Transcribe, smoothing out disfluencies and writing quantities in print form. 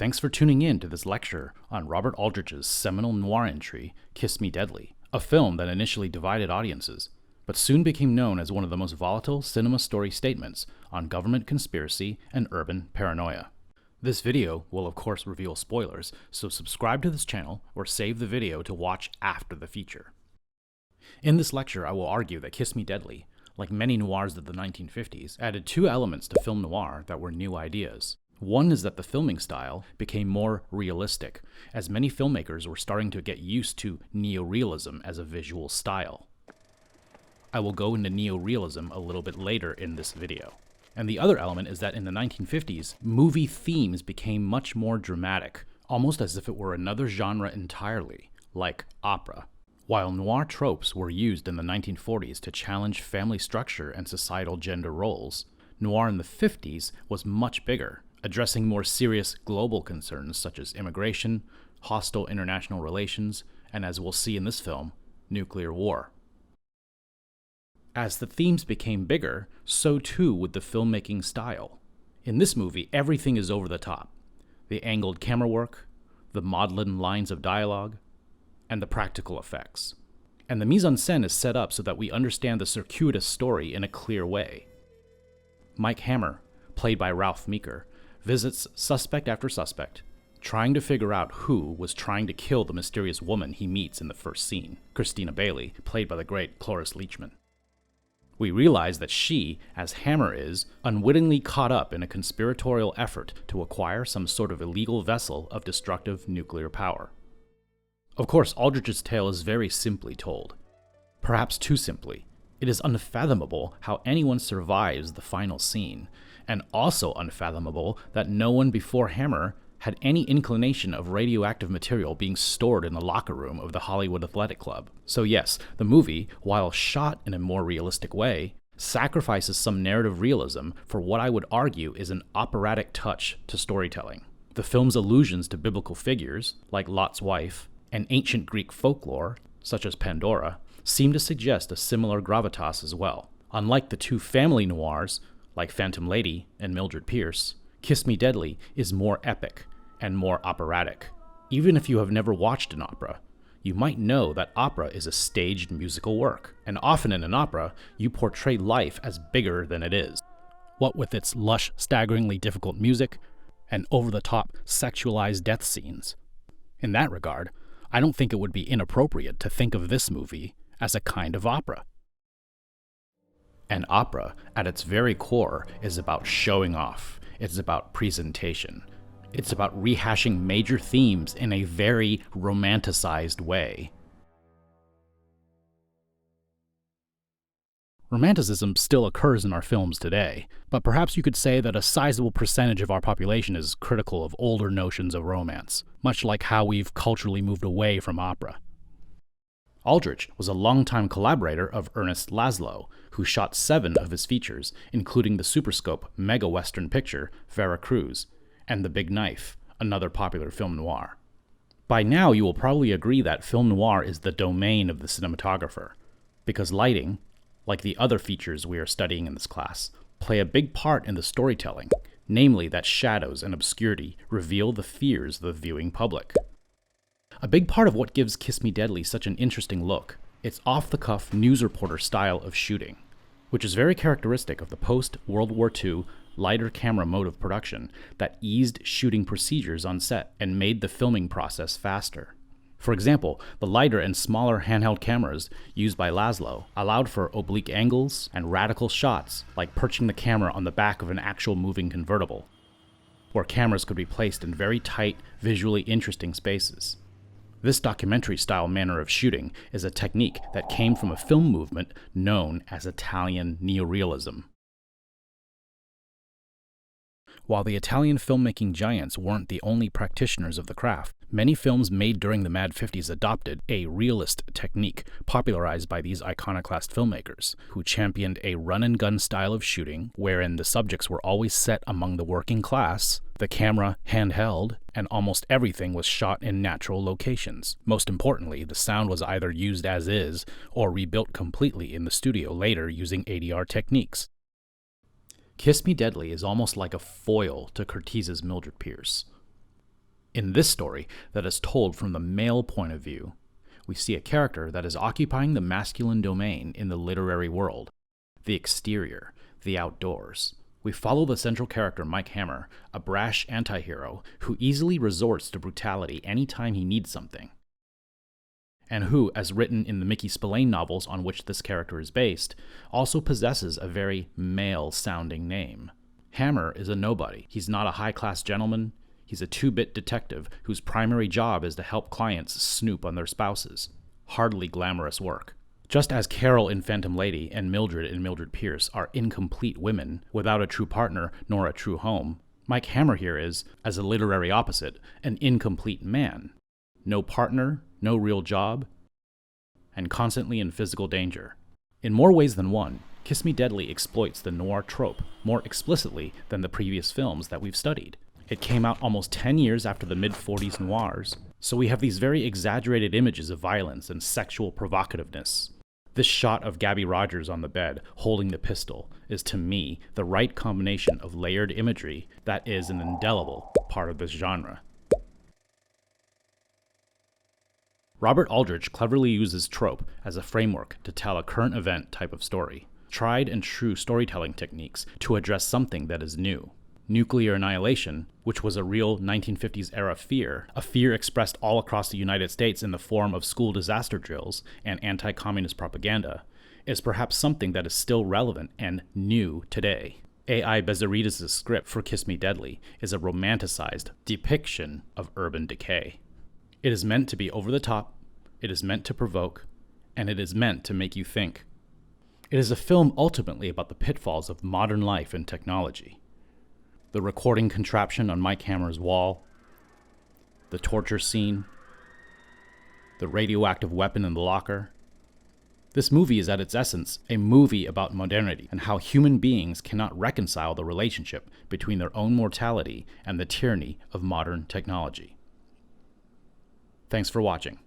thanks for tuning in to this lecture on Robert Aldrich's seminal noir entry, Kiss Me Deadly, a film that initially divided audiences, but soon became known as one of the most volatile cinema story statements on government conspiracy and urban paranoia. This video will of course reveal spoilers, so subscribe to this channel or save the video to watch after the feature. In this lecture, I will argue that Kiss Me Deadly, like many noirs of the 1950s, added two elements to film noir that were new ideas. One is that the filming style became more realistic, as many filmmakers were starting to get used to neorealism as a visual style. I will go into neorealism a little bit later in this video. And the other element is that in the 1950s, movie themes became much more dramatic, almost as if it were another genre entirely, like opera. While noir tropes were used in the 1940s to challenge family structure and societal gender roles, noir in the 50s was much bigger, addressing more serious global concerns such as immigration, hostile international relations, and as we'll see in this film, nuclear war. As the themes became bigger, so too would the filmmaking style. In this movie, everything is over the top. The angled camera work, the maudlin lines of dialogue, and the practical effects. And the mise-en-scène is set up so that we understand the circuitous story in a clear way. Mike Hammer, played by Ralph Meeker, visits suspect after suspect, trying to figure out who was trying to kill the mysterious woman he meets in the first scene, Christina Bailey, played by the great Cloris Leachman. We realize that she, as Hammer is, unwittingly caught up in a conspiratorial effort to acquire some sort of illegal vessel of destructive nuclear power. Of course, Aldrich's tale is very simply told. Perhaps too simply. It is unfathomable how anyone survives the final scene, and also unfathomable that no one before Hammer had any inclination of radioactive material being stored in the locker room of the Hollywood Athletic Club. So yes, the movie, while shot in a more realistic way, sacrifices some narrative realism for what I would argue is an operatic touch to storytelling. The film's allusions to biblical figures, like Lot's wife, and ancient Greek folklore, such as Pandora, seem to suggest a similar gravitas as well. Unlike the two family noirs, like Phantom Lady and Mildred Pierce, Kiss Me Deadly is more epic and more operatic. Even if you have never watched an opera, you might know that opera is a staged musical work, and often in an opera, you portray life as bigger than it is. What with its lush, staggeringly difficult music, and over-the-top sexualized death scenes. In that regard, I don't think it would be inappropriate to think of this movie as a kind of opera. An opera, at its very core, is about showing off. It's about presentation. It's about rehashing major themes in a very romanticized way. Romanticism still occurs in our films today, but perhaps you could say that a sizable percentage of our population is critical of older notions of romance, much like how we've culturally moved away from opera. Aldrich was a longtime collaborator of Ernest Laszlo, who shot 7 of his features, including the Superscope mega-western picture Vera Cruz, and The Big Knife, another popular film noir. By now, you will probably agree that film noir is the domain of the cinematographer, because lighting, like the other features we are studying in this class, play a big part in the storytelling, namely that shadows and obscurity reveal the fears of the viewing public. A big part of what gives Kiss Me Deadly such an interesting look, its off-the-cuff news reporter style of shooting, which is very characteristic of the post-World War II lighter camera mode of production that eased shooting procedures on set and made the filming process faster. For example, the lighter and smaller handheld cameras used by Laszlo allowed for oblique angles and radical shots, like perching the camera on the back of an actual moving convertible, where cameras could be placed in very tight, visually interesting spaces. This documentary-style manner of shooting is a technique that came from a film movement known as Italian neorealism. While the Italian filmmaking giants weren't the only practitioners of the craft, many films made during the Mad 50s adopted a realist technique popularized by these iconoclast filmmakers, who championed a run-and-gun style of shooting wherein the subjects were always set among the working class, the camera handheld, and almost everything was shot in natural locations. Most importantly, the sound was either used as is or rebuilt completely in the studio later using ADR techniques. Kiss Me Deadly is almost like a foil to Curtiz's Mildred Pierce. In this story that is told from the male point of view, we see a character that is occupying the masculine domain in the literary world, the exterior, the outdoors. We follow the central character Mike Hammer, a brash anti-hero who easily resorts to brutality anytime he needs something, and who, as written in the Mickey Spillane novels on which this character is based, also possesses a very male-sounding name. Hammer is a nobody. He's not a high-class gentleman. He's a two-bit detective whose primary job is to help clients snoop on their spouses. Hardly glamorous work. Just as Carol in Phantom Lady and Mildred in Mildred Pierce are incomplete women without a true partner nor a true home, Mike Hammer here is, as a literary opposite, an incomplete man. No partner, no real job, and constantly in physical danger. In more ways than one, Kiss Me Deadly exploits the noir trope more explicitly than the previous films that we've studied. It came out almost 10 years after the mid-40s noirs, so we have these very exaggerated images of violence and sexual provocativeness. This shot of Gabby Rogers on the bed, holding the pistol, is to me the right combination of layered imagery that is an indelible part of this genre. Robert Aldrich cleverly uses trope as a framework to tell a current event type of story, tried and true storytelling techniques to address something that is new. Nuclear annihilation, which was a real 1950s era fear, a fear expressed all across the United States in the form of school disaster drills and anti-communist propaganda, is perhaps something that is still relevant and new today. A.I. Bezaridis' script for Kiss Me Deadly is a romanticized depiction of urban decay. It is meant to be over the top, it is meant to provoke, and it is meant to make you think. It is a film ultimately about the pitfalls of modern life and technology. The recording contraption on Mike Hammer's wall, the torture scene, the radioactive weapon in the locker. This movie is at its essence a movie about modernity and how human beings cannot reconcile the relationship between their own mortality and the tyranny of modern technology. Thanks for watching.